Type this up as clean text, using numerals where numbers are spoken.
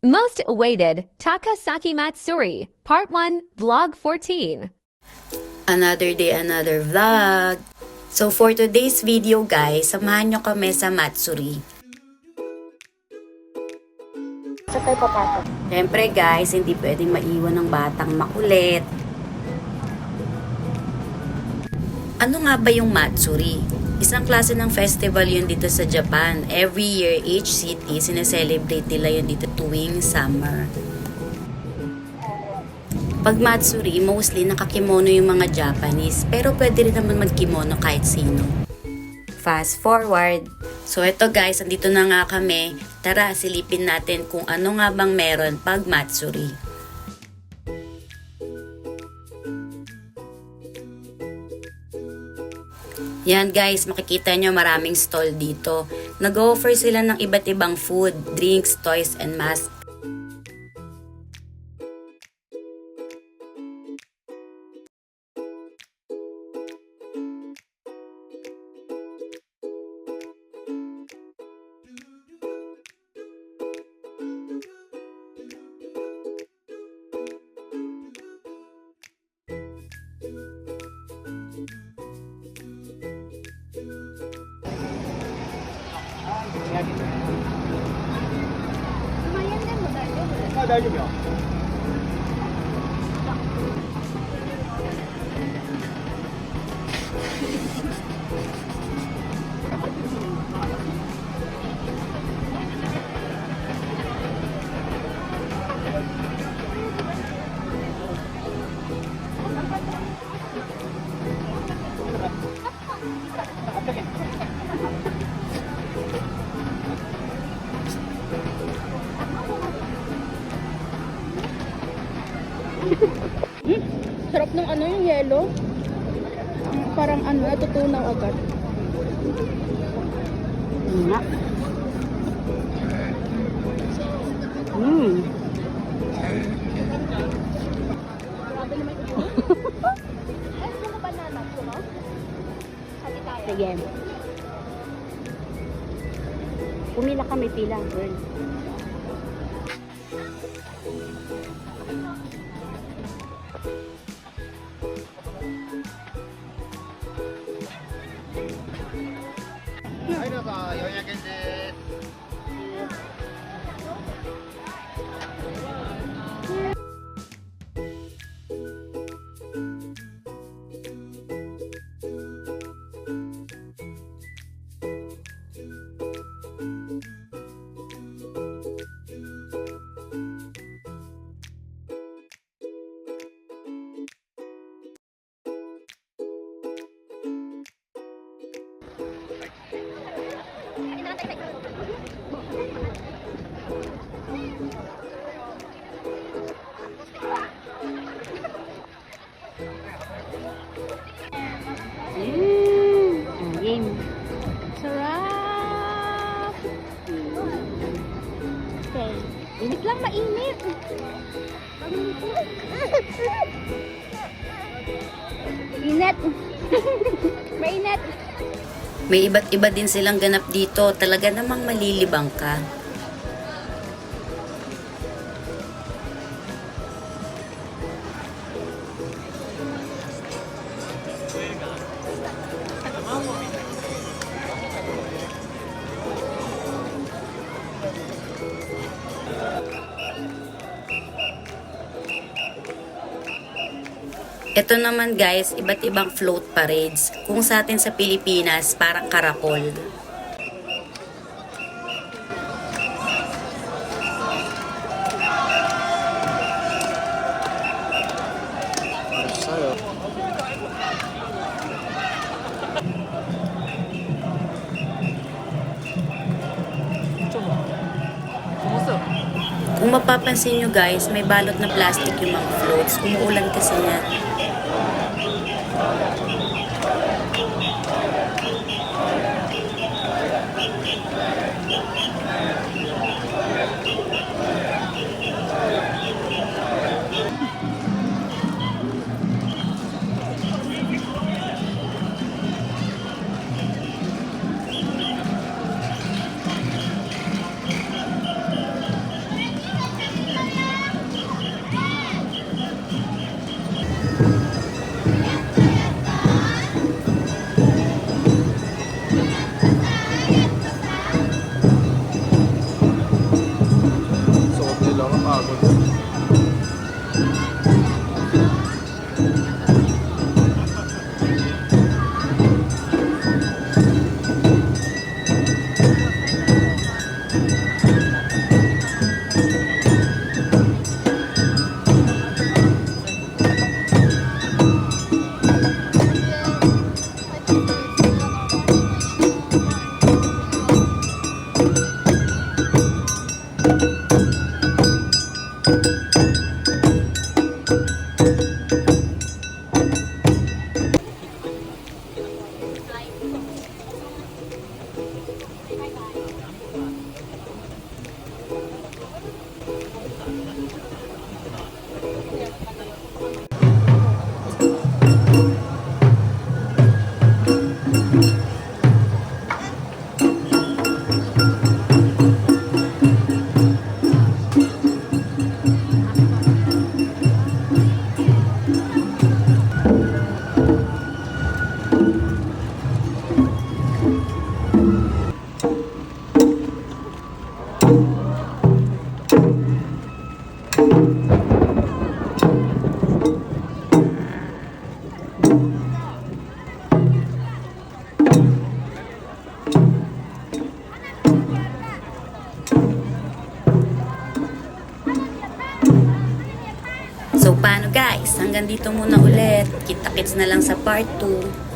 Most awaited Takasaki Matsuri, Part 1, Vlog 14. Another day, another vlog. So for today's video guys, samahan nyo kami sa Matsuri. Saan tayo papasok? Siyempre guys, hindi pwedeng maiwan ng batang makulit. Ano nga ba yung Matsuri? Isang klase ng festival yun dito sa Japan. Every year, each city, sineselebrate nila yun dito tuwing summer. Pag Matsuri, mostly nakakimono yung mga Japanese, pero pwede rin naman magkimono kahit sino. Fast forward. So eto guys, andito na nga kami. Tara, silipin natin kung ano nga bang meron pag Matsuri. Yan guys, makikita nyo maraming stall dito. Nag-offer sila ng iba't ibang food, drinks, toys, and masks. Sarap ng ano yung yelo. Parang ano, natutunaw agad. Nga. Mmm. Sige. Pumila kami pila, girl. Game. Sarap! Okay. Init lang, mainit. Init. Mainit. May iba't iba din silang ganap dito. Talaga namang malilibang ka. Ito naman guys, iba't ibang float parades. Kung sa atin sa Pilipinas, parang karakol. Kung mapapansin nyo guys, may balot na plastic yung mga floats. Umuulan kasi nga. So, paano guys? Hanggang dito muna ulit. Kita-kits na lang sa part 2.